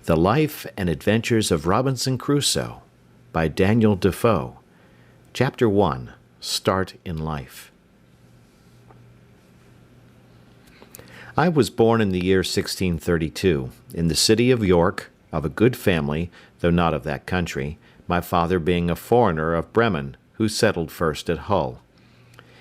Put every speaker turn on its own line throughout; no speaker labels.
The Life and Adventures of Robinson Crusoe by Daniel Defoe. Chapter 1. Start in Life. I was born in the year 1632, in the city of York, of a good family, though not of that country, my father being a foreigner of Bremen, who settled first at Hull.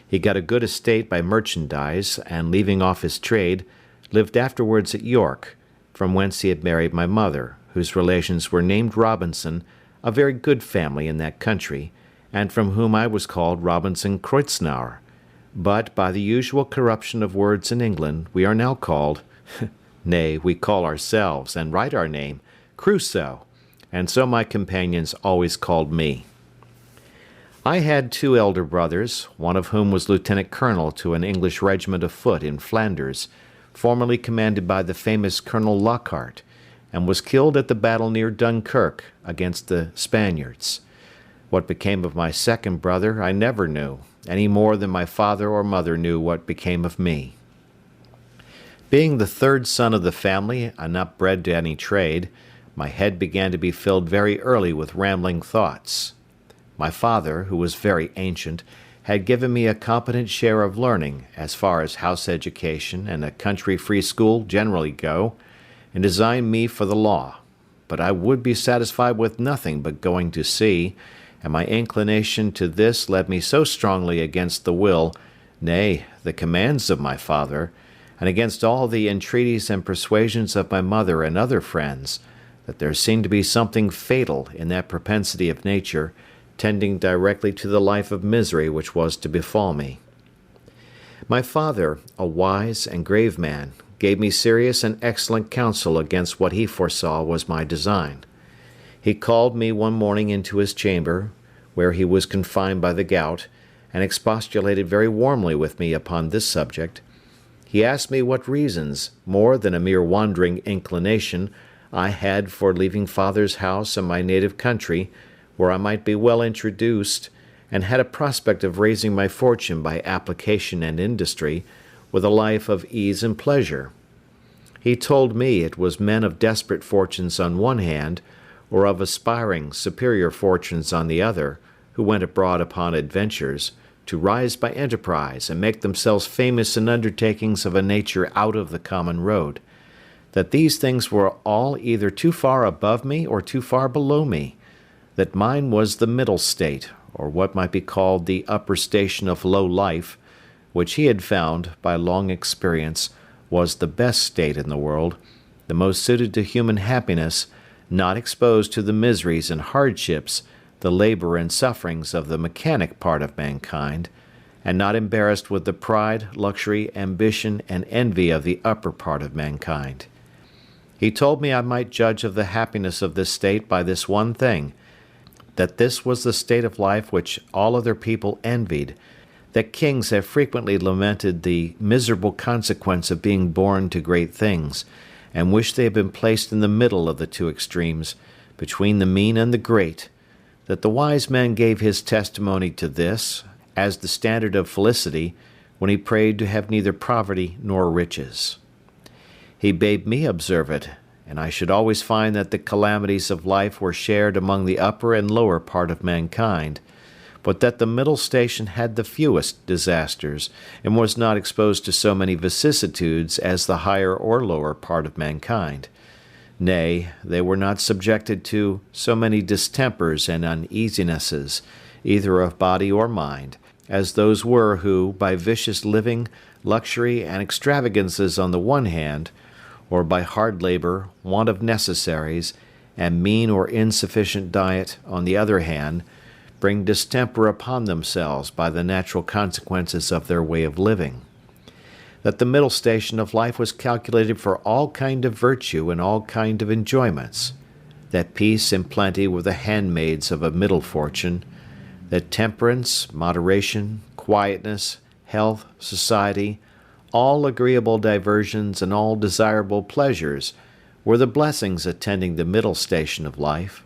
He got a good estate by merchandise, and leaving off his trade, lived afterwards at York, from whence he had married my mother, whose relations were named Robinson, a very good family in that country, and from whom I was called Robinson Crusoe. But by the usual corruption of words in England, we are now called, nay, we call ourselves, and write our name, Crusoe, and so my companions always called me. I had 2 elder brothers, one of whom was lieutenant colonel to an English regiment of foot in Flanders, formerly commanded by the famous Colonel Lockhart, and was killed at the battle near Dunkirk against the Spaniards. What became of my second brother I never knew, any more than my father or mother knew what became of me. Being the 3rd son of the family, and not bred to any trade, my head began to be filled very early with rambling thoughts. My father, who was very ancient, had given me a competent share of learning as far as house education and a country free school generally go, and designed me for the law. But I would be satisfied with nothing but going to sea, and my inclination to this led me so strongly against the will, nay, the commands of my father, and against all the entreaties and persuasions of my mother and other friends, that there seemed to be something fatal in that propensity of nature, tending directly to the life of misery which was to befall me. My father, a wise and grave man, gave me serious and excellent counsel against what he foresaw was my design. He called me one morning into his chamber, where he was confined by the gout, and expostulated very warmly with me upon this subject. He asked me what reasons, more than a mere wandering inclination, I had for leaving father's house and my native country, where I might be well introduced, and had a prospect of raising my fortune by application and industry, with a life of ease and pleasure. He told me it was men of desperate fortunes on one hand, or of aspiring superior fortunes on the other, who went abroad upon adventures, to rise by enterprise and make themselves famous in undertakings of a nature out of the common road, that these things were all either too far above me or too far below me, that mine was the middle state, or what might be called the upper station of low life, which he had found, by long experience, was the best state in the world, the most suited to human happiness, not exposed to the miseries and hardships, the labor and sufferings of the mechanic part of mankind, and not embarrassed with the pride, luxury, ambition, and envy of the upper part of mankind. He told me I might judge of the happiness of this state by this one thing, that this was the state of life which all other people envied, that kings have frequently lamented the miserable consequence of being born to great things, and wished they had been placed in the middle of the 2 extremes, between the mean and the great, that the wise man gave his testimony to this, as the standard of felicity, when he prayed to have neither poverty nor riches. He bade me observe it, and I should always find that the calamities of life were shared among the upper and lower part of mankind, but that the middle station had the fewest disasters, and was not exposed to so many vicissitudes as the higher or lower part of mankind. Nay, they were not subjected to so many distempers and uneasinesses, either of body or mind, as those were who, by vicious living, luxury, and extravagances on the one hand, or by hard labor, want of necessaries, and mean or insufficient diet on the other hand, bring distemper upon themselves by the natural consequences of their way of living. That the middle station of life was calculated for all kind of virtue and all kind of enjoyments, that peace and plenty were the handmaids of a middle fortune, that temperance, moderation, quietness, health, society, all agreeable diversions and all desirable pleasures were the blessings attending the middle station of life,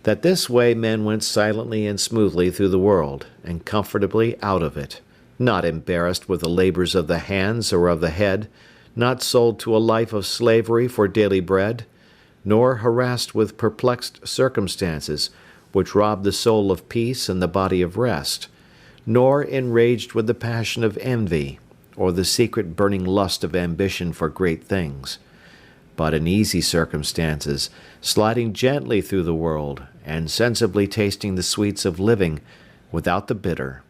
that this way men went silently and smoothly through the world, and comfortably out of it, not embarrassed with the labors of the hands or of the head, not sold to a life of slavery for daily bread, nor harassed with perplexed circumstances, which rob the soul of peace and the body of rest, nor enraged with the passion of envy, or the secret burning lust of ambition for great things, but in easy circumstances, sliding gently through the world, and sensibly tasting the sweets of living without the bitter,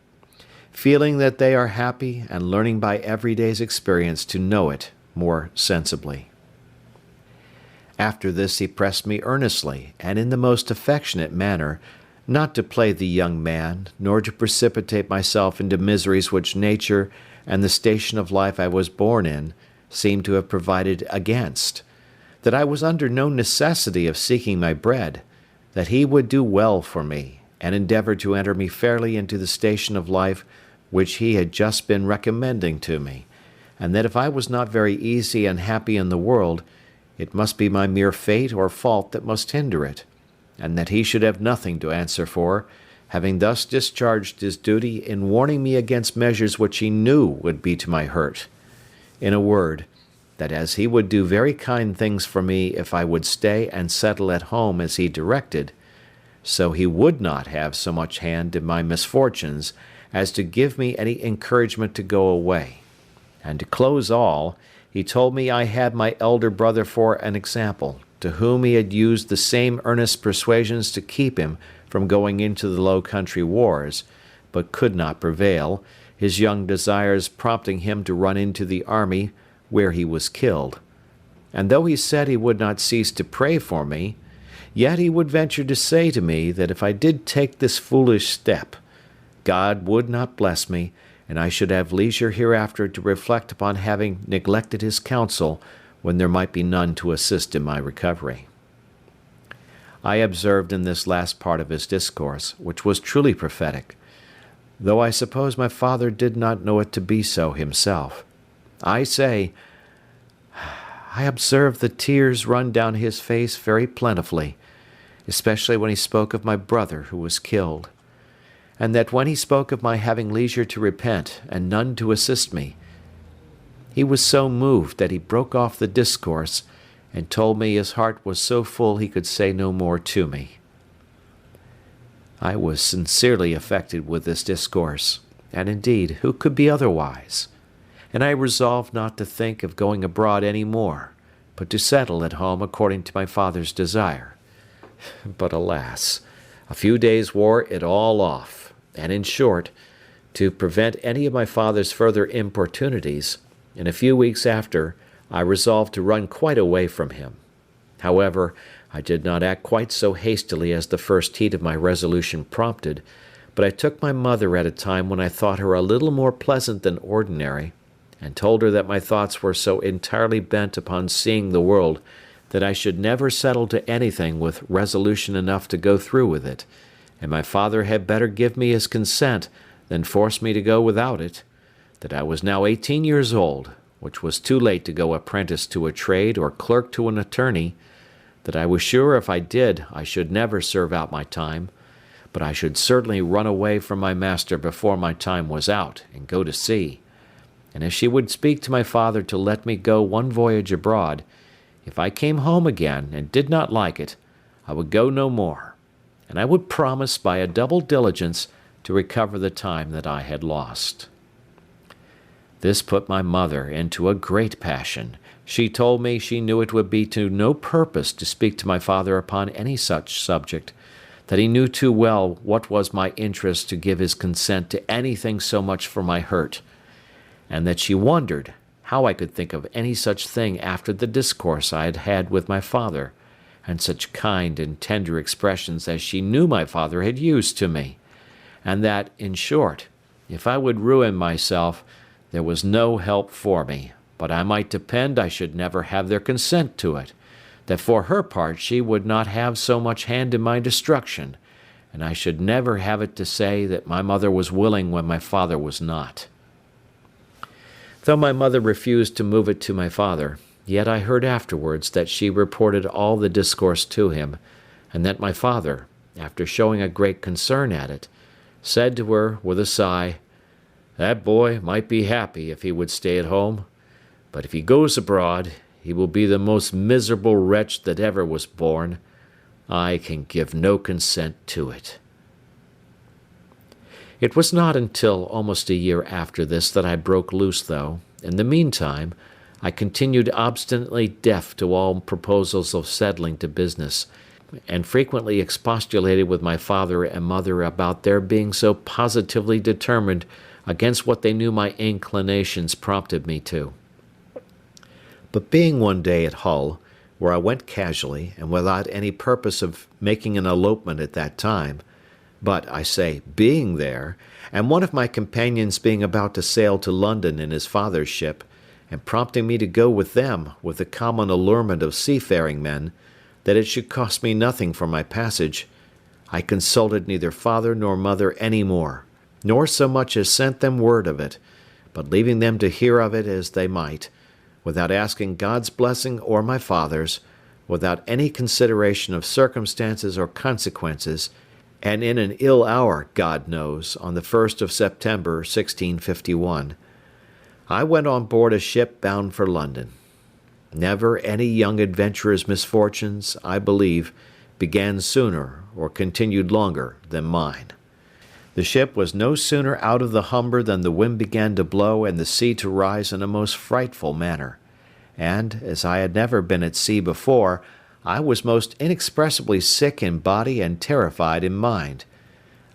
feeling that they are happy and learning by every day's experience to know it more sensibly. After this he pressed me earnestly, and in the most affectionate manner, not to play the young man, nor to precipitate myself into miseries which nature and the station of life I was born in seemed to have provided against, that I was under no necessity of seeking my bread, that he would do well for me, and endeavor to enter me fairly into the station of life which he had just been recommending to me, and that if I was not very easy and happy in the world, it must be my mere fate or fault that must hinder it, and that he should have nothing to answer for, having thus discharged his duty in warning me against measures which he knew would be to my hurt. In a word, that as he would do very kind things for me if I would stay and settle at home as he directed, so he would not have so much hand in my misfortunes as to give me any encouragement to go away. And to close all, he told me I had my elder brother for an example, to whom he had used the same earnest persuasions to keep him from going into the Low Country wars, but could not prevail, his young desires prompting him to run into the army, where he was killed. And though he said he would not cease to pray for me, yet he would venture to say to me that if I did take this foolish step, God would not bless me, and I should have leisure hereafter to reflect upon having neglected his counsel when there might be none to assist in my recovery. I observed in this last part of his discourse, which was truly prophetic, though I suppose my father did not know it to be so himself. I say, I observed the tears run down his face very plentifully, especially when he spoke of my brother who was killed, and that when he spoke of my having leisure to repent and none to assist me, he was so moved that he broke off the discourse and told me his heart was so full he could say no more to me. I was sincerely affected with this discourse, and indeed, who could be otherwise? And I resolved not to think of going abroad any more, but to settle at home according to my father's desire. But alas, a few days wore it all off, and in short, to prevent any of my father's further importunities, in a few weeks after, I resolved to run quite away from him. However, I did not act quite so hastily as the first heat of my resolution prompted, but I took my mother at a time when I thought her a little more pleasant than ordinary, and told her that my thoughts were so entirely bent upon seeing the world that I should never settle to anything with resolution enough to go through with it, and my father had better give me his consent than force me to go without it, that I was now 18 years old, which was too late to go apprentice to a trade or clerk to an attorney, that I was sure if I did I should never serve out my time, but I should certainly run away from my master before my time was out, and go to sea. And if she would speak to my father to let me go one voyage abroad, if I came home again and did not like it, I would go no more, and I would promise by a double diligence to recover the time that I had lost. This put my mother into a great passion. She told me she knew it would be to no purpose to speak to my father upon any such subject, that he knew too well what was my interest to give his consent to anything so much for my hurt, and that she wondered how I could think of any such thing after the discourse I had had with my father, and such kind and tender expressions as she knew my father had used to me, and that, in short, if I would ruin myself, there was no help for me, but I might depend I should never have their consent to it, that for her part she would not have so much hand in my destruction, and I should never have it to say that my mother was willing when my father was not. Though my mother refused to move it to my father, yet I heard afterwards that she reported all the discourse to him, and that my father, after showing a great concern at it, said to her with a sigh, "That boy might be happy if he would stay at home, but if he goes abroad, he will be the most miserable wretch that ever was born. I can give no consent to it." It was not until almost a year after this that I broke loose, though. In the meantime, I continued obstinately deaf to all proposals of settling to business, and frequently expostulated with my father and mother about their being so positively determined against what they knew my inclinations prompted me to. But being one day at Hull, where I went casually and without any purpose of making an elopement at that time, but, I say, being there, and one of my companions being about to sail to London in his father's ship, and prompting me to go with them with the common allurement of seafaring men, that it should cost me nothing for my passage, I consulted neither father nor mother any more, nor so much as sent them word of it, but leaving them to hear of it as they might, without asking God's blessing or my father's, without any consideration of circumstances or consequences, and in an ill hour, God knows, on the 1st of September, 1651, I went on board a ship bound for London. Never any young adventurer's misfortunes, I believe, began sooner or continued longer than mine. The ship was no sooner out of the Humber than the wind began to blow and the sea to rise in a most frightful manner, and, as I had never been at sea before, I was most inexpressibly sick in body and terrified in mind.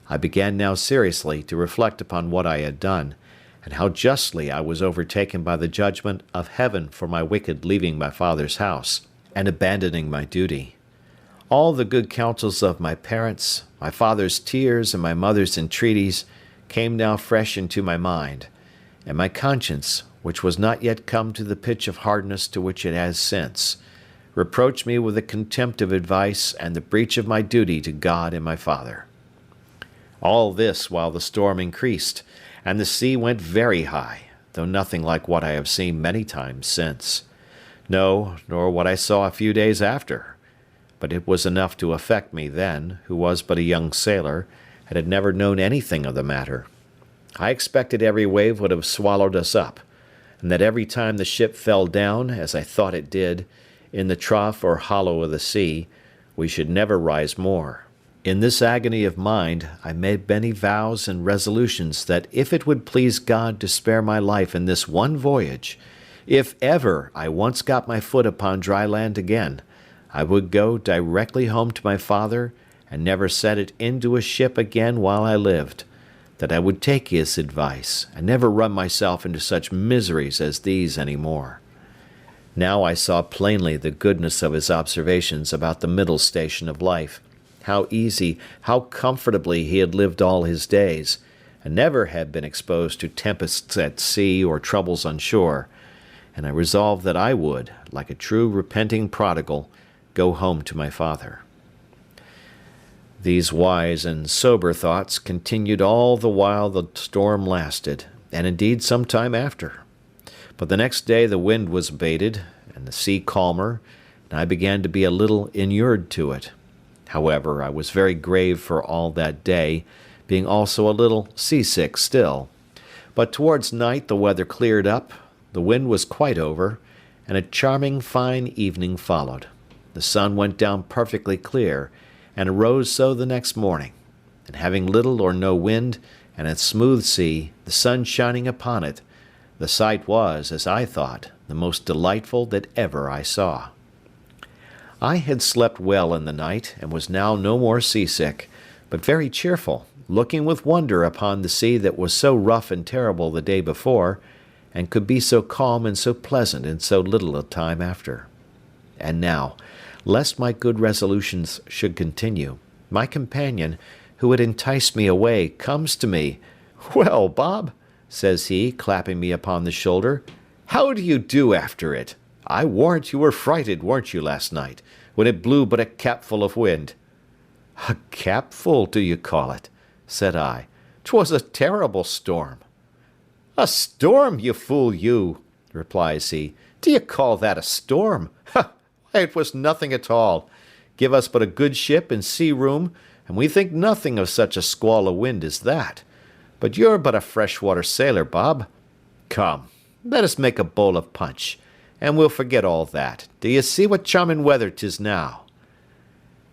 I began now seriously to reflect upon what I had done, and how justly I was overtaken by the judgment of heaven for my wicked leaving my father's house, and abandoning my duty. All the good counsels of my parents, my father's tears, and my mother's entreaties came now fresh into my mind, and my conscience, which was not yet come to the pitch of hardness to which it has since, reproached me with the contempt of advice and the breach of my duty to God and my father. All this while the storm increased, and the sea went very high, though nothing like what I have seen many times since. No, nor what I saw a few days after. But it was enough to affect me then, who was but a young sailor, and had never known anything of the matter. I expected every wave would have swallowed us up, and that every time the ship fell down, as I thought it did, in the trough or hollow of the sea, we should never rise more. In this agony of mind, I made many vows and resolutions that if it would please God to spare my life in this one voyage, if ever I once got my foot upon dry land again, I would go directly home to my father and never set it into a ship again while I lived, that I would take his advice and never run myself into such miseries as these any more. Now I saw plainly the goodness of his observations about the middle station of life, how easy, how comfortably he had lived all his days, and never had been exposed to tempests at sea or troubles on shore, and I resolved that I would, like a true repenting prodigal, go home to my father. These wise and sober thoughts continued all the while the storm lasted, and indeed some time after. But the next day the wind was abated, and the sea calmer, and I began to be a little inured to it. However, I was very grave for all that day, being also a little seasick still. But towards night the weather cleared up, the wind was quite over, and a charming fine evening followed. The sun went down perfectly clear, and arose so the next morning, and having little or no wind, and a smooth sea, the sun shining upon it, the sight was, as I thought, the most delightful that ever I saw. I had slept well in the night, and was now no more seasick, but very cheerful, looking with wonder upon the sea that was so rough and terrible the day before, and could be so calm and so pleasant in so little a time after. And now, lest my good resolutions should continue, my companion, who had enticed me away, comes to me. "Well, Bob," says he, clapping me upon the shoulder, "how do you do after it? I warrant you were frighted, weren't you, last night, when it blew but a capful of wind?" "A capful, do you call it?" said I. "'Twas a terrible storm." "A storm, you fool you," replies he. "Do you call that a storm? Ha! Why, it was nothing at all. Give us but a good ship and sea room, and we think nothing of such a squall of wind as that. But you're but a freshwater sailor, Bob. Come, let us make a bowl of punch, and we'll forget all that. Do you see what charming weather 'tis now?"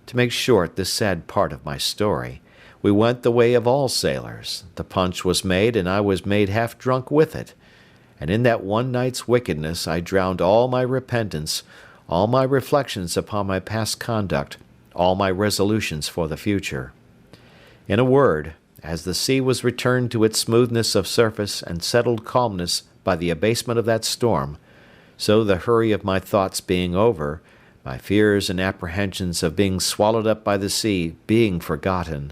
To make short this sad part of my story, we went the way of all sailors. The punch was made, and I was made half drunk with it. And in that one night's wickedness I drowned all my repentance, all my reflections upon my past conduct, all my resolutions for the future. In a word, as the sea was returned to its smoothness of surface and settled calmness by the abasement of that storm, so the hurry of my thoughts being over, my fears and apprehensions of being swallowed up by the sea being forgotten,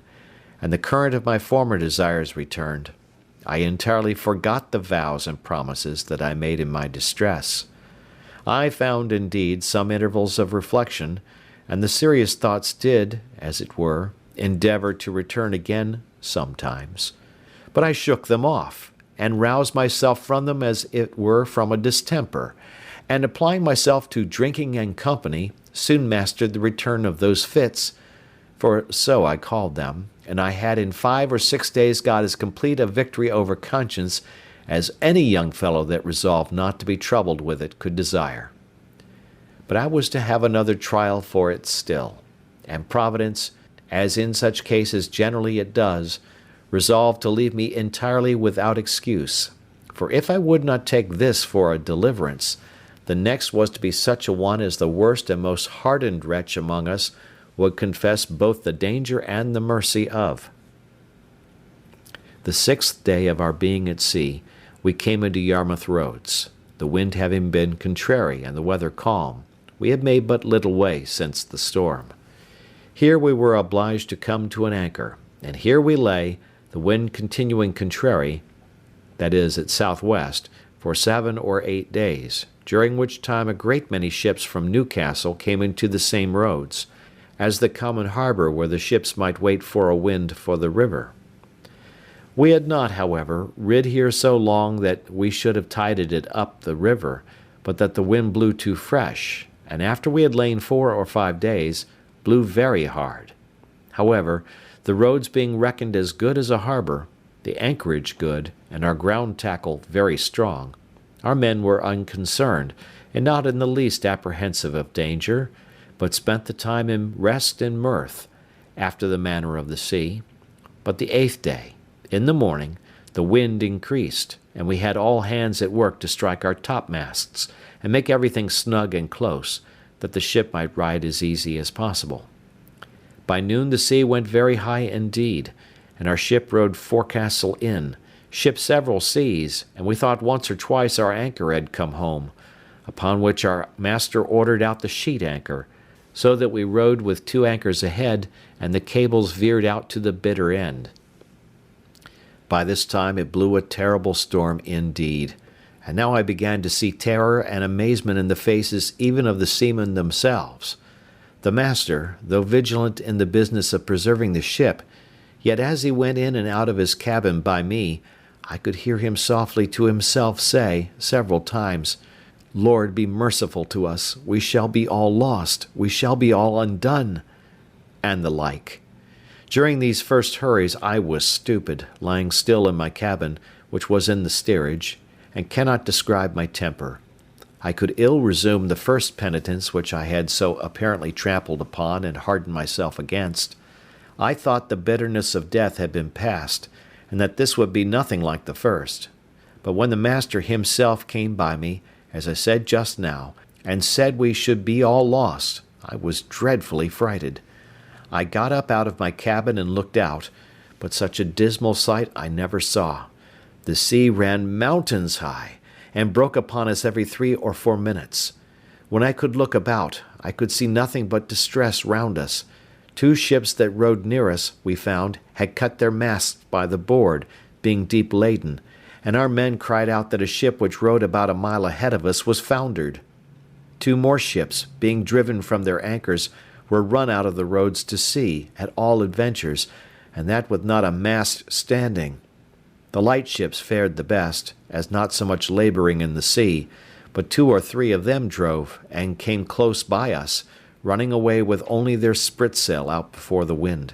and the current of my former desires returned, I entirely forgot the vows and promises that I made in my distress. I found, indeed, some intervals of reflection, and the serious thoughts did, as it were, endeavour to return again sometimes. But I shook them off, and roused myself from them as it were from a distemper, and applying myself to drinking and company, soon mastered the return of those fits, for so I called them, and I had in 5 or 6 days got as complete a victory over conscience as any young fellow that resolved not to be troubled with it could desire. But I was to have another trial for it still, and Providence, as in such cases generally it does, resolved to leave me entirely without excuse, for if I would not take this for a deliverance, the next was to be such a one as the worst and most hardened wretch among us would confess both the danger and the mercy of. The 6th day of our being at sea, we came into Yarmouth Roads. The wind having been contrary and the weather calm, we had made but little way since the storm. Here we were obliged to come to an anchor, and here we lay, the wind continuing contrary, that is, at southwest, for 7 or 8 days, during which time a great many ships from Newcastle came into the same roads, as the common harbour where the ships might wait for a wind for the river. We had not, however, rid here so long that we should have tided it up the river, but that the wind blew too fresh, and after we had lain 4 or 5 days, blew very hard. However, the roads being reckoned as good as a harbour, the anchorage good, and our ground tackle very strong, our men were unconcerned, and not in the least apprehensive of danger, but spent the time in rest and mirth, after the manner of the sea. But the 8th day, in the morning, the wind increased, and we had all hands at work to strike our topmasts, and make everything snug and close, that the ship might ride as easy as possible. By noon the sea went very high indeed, and our ship rode forecastle in, shipped several seas, and we thought once or twice our anchor had come home, upon which our master ordered out the sheet anchor, so that we rode with 2 anchors ahead, and the cables veered out to the bitter end. By this time it blew a terrible storm indeed, and now I began to see terror and amazement in the faces even of the seamen themselves. The master, though vigilant in the business of preserving the ship, yet as he went in and out of his cabin by me, I could hear him softly to himself say, several times, "Lord, be merciful to us, we shall be all lost, we shall be all undone," and the like. During these first hurries I was stupid, lying still in my cabin, which was in the steerage, and cannot describe my temper. I could ill resume the first penitence which I had so apparently trampled upon and hardened myself against. I thought the bitterness of death had been past, and that this would be nothing like the first. But when the master himself came by me, as I said just now, and said we should be all lost, I was dreadfully frighted. I got up out of my cabin and looked out, but such a dismal sight I never saw. The sea ran mountains high, and broke upon us every 3 or 4 minutes. When I could look about, I could see nothing but distress round us. 2 ships that rode near us, we found, had cut their masts by the board, being deep laden, and our men cried out that a ship which rode about a mile ahead of us was foundered. 2 more ships, being driven from their anchors, were run out of the roads to sea at all adventures, and that with not a mast standing. The light ships fared the best, as not so much labouring in the sea, but 2 or 3 of them drove, and came close by us, running away with only their spritsail out before the wind.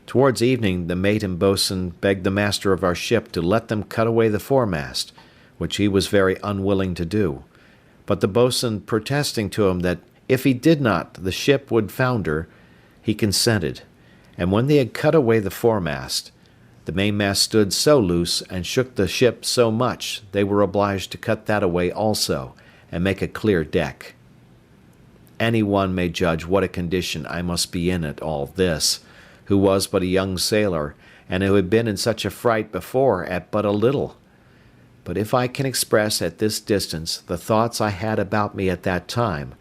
Towards evening the mate and boatswain begged the master of our ship to let them cut away the foremast, which he was very unwilling to do, But the boatswain protesting to him that if he did not, the ship would founder, he consented, and when they had cut away the foremast, the mainmast stood so loose and shook the ship so much, they were obliged to cut that away also, and make a clear deck. Any one may judge what a condition I must be in at all this, who was but a young sailor, and who had been in such a fright before at but a little. But if I can express at this distance the thoughts I had about me at that time,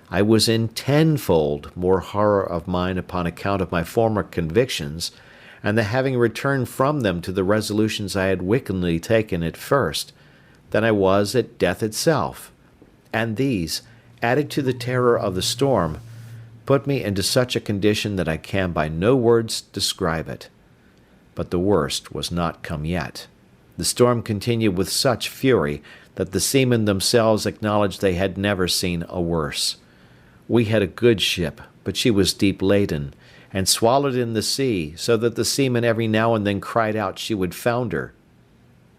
I was in tenfold more horror of mind upon account of my former convictions, and the having returned from them to the resolutions I had wickedly taken at first, than I was at death itself. And these, added to the terror of the storm, put me into such a condition that I can by no words describe it. But the worst was not come yet. The storm continued with such fury that the seamen themselves acknowledged they had never seen a worse. We had a good ship, but she was deep laden, and swallowed in the sea, so that the seamen every now and then cried out she would founder.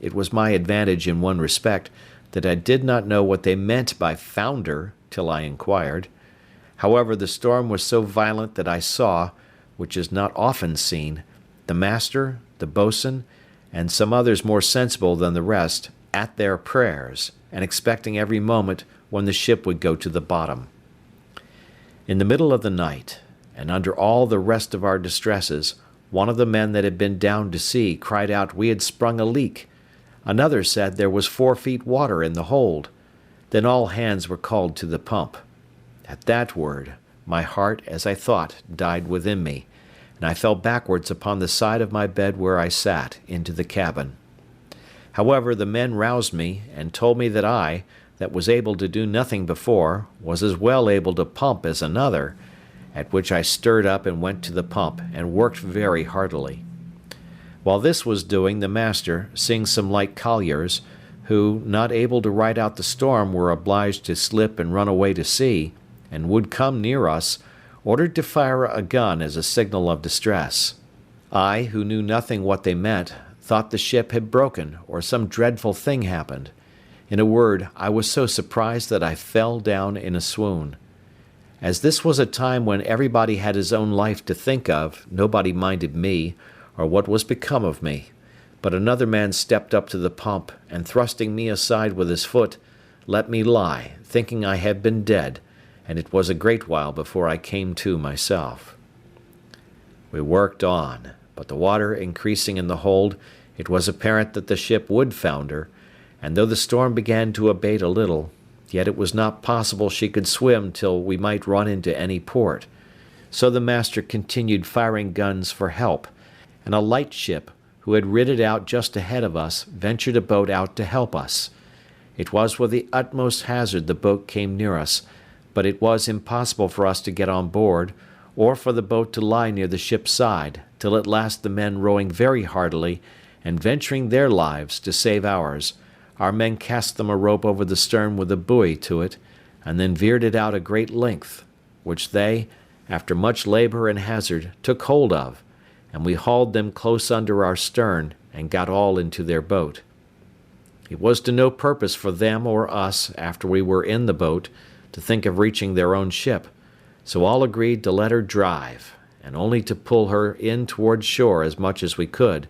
It was my advantage in one respect that I did not know what they meant by founder till I inquired. However, the storm was so violent that I saw, which is not often seen, the master, the boatswain, and some others more sensible than the rest, at their prayers, and expecting every moment when the ship would go to the bottom. In the middle of the night, and under all the rest of our distresses, one of the men that had been down to see cried out we had sprung a leak. Another said there was 4 feet water in the hold. Then all hands were called to the pump. At that word, my heart, as I thought, died within me, and I fell backwards upon the side of my bed where I sat, into the cabin. However, the men roused me, and told me that I, that was able to do nothing before, was as well able to pump as another, at which I stirred up and went to the pump, and worked very heartily. While this was doing, the master, seeing some light colliers, who, not able to ride out the storm, were obliged to slip and run away to sea, and would come near us, ordered to fire a gun as a signal of distress. I, who knew nothing what they meant, thought the ship had broken, or some dreadful thing happened. In a word, I was so surprised that I fell down in a swoon. As this was a time when everybody had his own life to think of, nobody minded me, or what was become of me. But another man stepped up to the pump, and thrusting me aside with his foot, let me lie, thinking I had been dead, and it was a great while before I came to myself. We worked on, but the water increasing in the hold, it was apparent that the ship would founder, and though the storm began to abate a little, yet it was not possible she could swim till we might run into any port. So the master continued firing guns for help, and a light ship, who had rid it out just ahead of us, ventured a boat out to help us. It was with the utmost hazard the boat came near us, but it was impossible for us to get on board, or for the boat to lie near the ship's side, till at last the men rowing very heartily, and venturing their lives to save ours, our men cast them a rope over the stern with a buoy to it, and then veered it out a great length, which they, after much labour and hazard, took hold of, and we hauled them close under our stern, and got all into their boat. It was to no purpose for them or us, after we were in the boat, to think of reaching their own ship, so all agreed to let her drive, and only to pull her in toward shore as much as we could,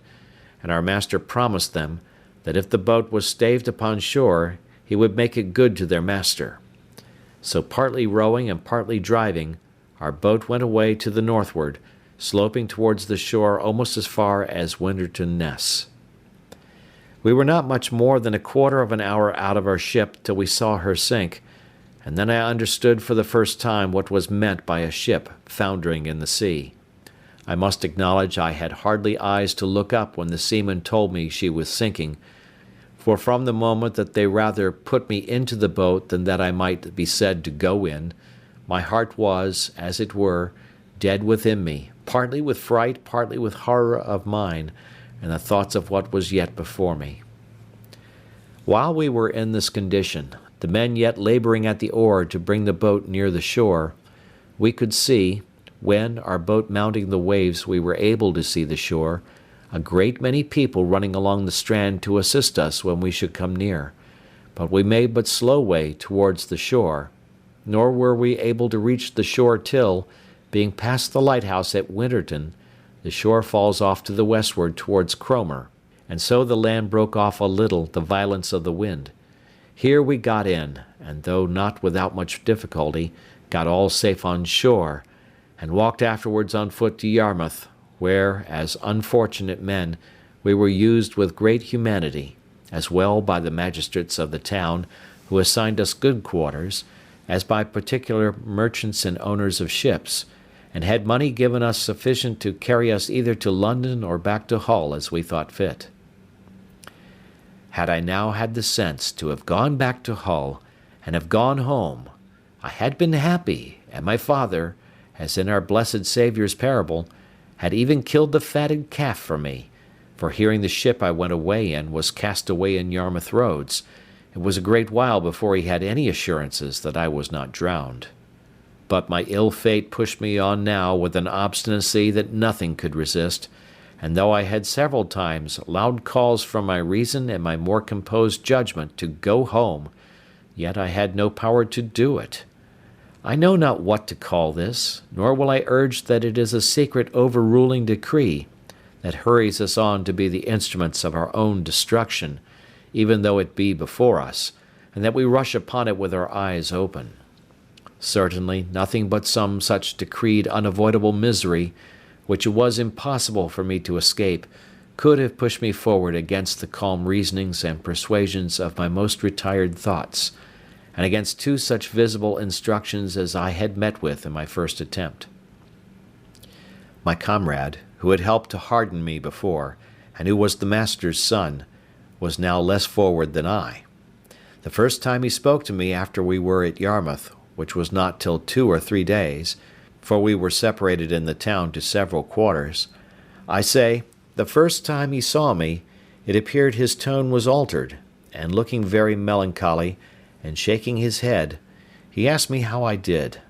and our master promised them that if the boat was staved upon shore, he would make it good to their master. So partly rowing and partly driving, our boat went away to the northward, sloping towards the shore almost as far as Winterton Ness. We were not much more than a quarter of an hour out of our ship till we saw her sink, and then I understood for the first time what was meant by a ship foundering in the sea. I must acknowledge I had hardly eyes to look up when the seamen told me she was sinking, for from the moment that they rather put me into the boat than that I might be said to go in, my heart was, as it were, dead within me, partly with fright, partly with horror of mind, and the thoughts of what was yet before me. While we were in this condition, the men yet laboring at the oar to bring the boat near the shore, we could see, when, our boat mounting the waves, we were able to see the shore, a great many people running along the strand to assist us when we should come near, but we made but slow way towards the shore, nor were we able to reach the shore till, being past the lighthouse at Winterton, the shore falls off to the westward towards Cromer, and so the land broke off a little the violence of the wind. Here we got in, and though not without much difficulty, got all safe on shore, and walked afterwards on foot to Yarmouth, where, as unfortunate men, we were used with great humanity, as well by the magistrates of the town, who assigned us good quarters, as by particular merchants and owners of ships, and had money given us sufficient to carry us either to London or back to Hull as we thought fit. Had I now had the sense to have gone back to Hull, and have gone home, I had been happy, and my father, as in our blessed Saviour's parable, had even killed the fatted calf for me, for hearing the ship I went away in was cast away in Yarmouth roads, it was a great while before he had any assurances that I was not drowned. But my ill fate pushed me on now with an obstinacy that nothing could resist, and though I had several times loud calls from my reason and my more composed judgment to go home, yet I had no power to do it. I know not what to call this, nor will I urge that it is a secret overruling decree that hurries us on to be the instruments of our own destruction, even though it be before us, and that we rush upon it with our eyes open. Certainly nothing but some such decreed unavoidable misery, which it was impossible for me to escape, could have pushed me forward against the calm reasonings and persuasions of my most retired thoughts, and against two such visible instructions as I had met with in my first attempt. My comrade, who had helped to harden me before, and who was the master's son, was now less forward than I. The first time he spoke to me after we were at Yarmouth, which was not till 2 or 3 days, for we were separated in the town to several quarters, the first time he saw me, it appeared his tone was altered, and looking very melancholy, and shaking his head, he asked me how I did,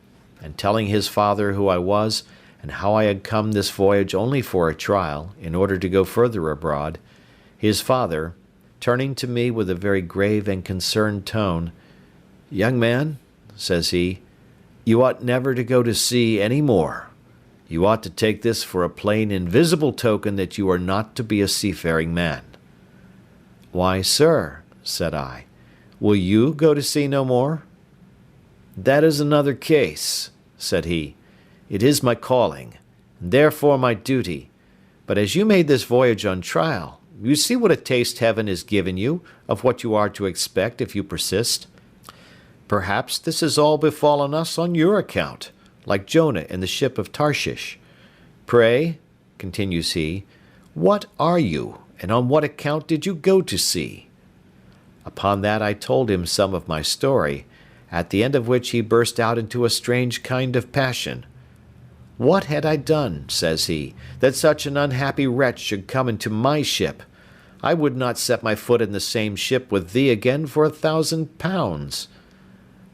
and telling his father who I was, and how I had come this voyage only for a trial, in order to go further abroad, his father, turning to me with a very grave and concerned tone, "Young man," says he, "you ought never to go to sea any more. You ought to take this for a plain invisible token that you are not to be a seafaring man." "Why, sir," said I, "will you go to sea no more?" "That is another case," said he. "It is my calling, and therefore my duty. But as you made this voyage on trial, you see what a taste heaven has given you of what you are to expect if you persist. Perhaps this has all befallen us on your account, like Jonah in the ship of Tarshish. Pray," continues he, "what are you, and on what account did you go to sea?" Upon that I told him some of my story, at the end of which he burst out into a strange kind of passion. "What had I done," says he, "that such an unhappy wretch should come into my ship? I would not set my foot in the same ship with thee again for £1,000.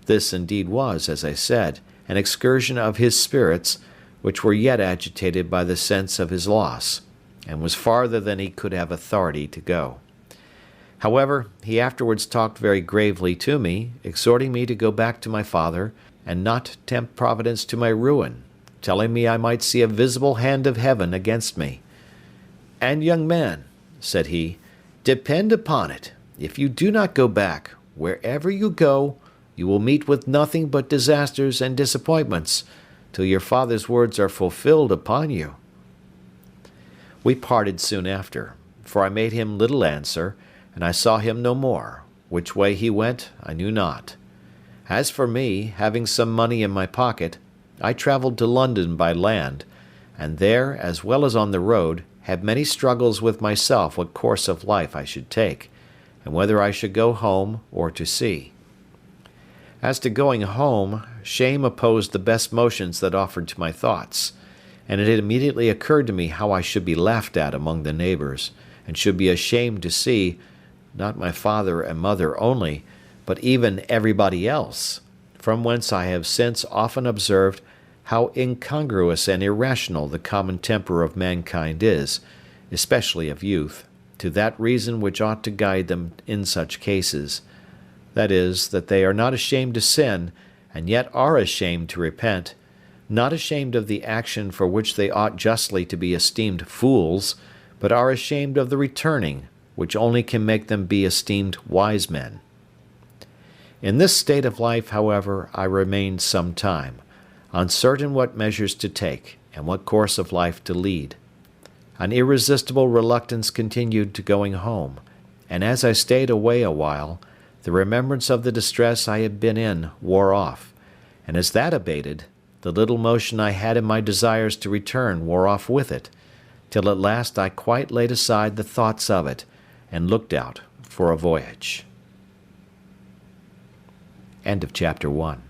This indeed was, as I said, an excursion of his spirits, which were yet agitated by the sense of his loss, and was farther than he could have authority to go. However, he afterwards talked very gravely to me, exhorting me to go back to my father, and not tempt Providence to my ruin, telling me I might see a visible hand of heaven against me. "And, young man," said he, "depend upon it, if you do not go back, wherever you go, you will meet with nothing but disasters and disappointments, till your father's words are fulfilled upon you." We parted soon after, for I made him little answer, and I saw him no more. Which way he went, I knew not. As for me, having some money in my pocket, I travelled to London by land, and there, as well as on the road, had many struggles with myself what course of life I should take, and whether I should go home or to sea. As to going home, shame opposed the best motions that offered to my thoughts, and it had immediately occurred to me how I should be laughed at among the neighbours, and should be ashamed to see, not my father and mother only, but even everybody else, from whence I have since often observed how incongruous and irrational the common temper of mankind is, especially of youth, to that reason which ought to guide them in such cases, that is, that they are not ashamed to sin, and yet are ashamed to repent, not ashamed of the action for which they ought justly to be esteemed fools, but are ashamed of the returning, which only can make them be esteemed wise men. In this state of life, however, I remained some time, uncertain what measures to take, and what course of life to lead. An irresistible reluctance continued to going home, and as I stayed away a while, the remembrance of the distress I had been in wore off, and as that abated, the little motion I had in my desires to return wore off with it, till at last I quite laid aside the thoughts of it, and looked out for a voyage. End of chapter 1.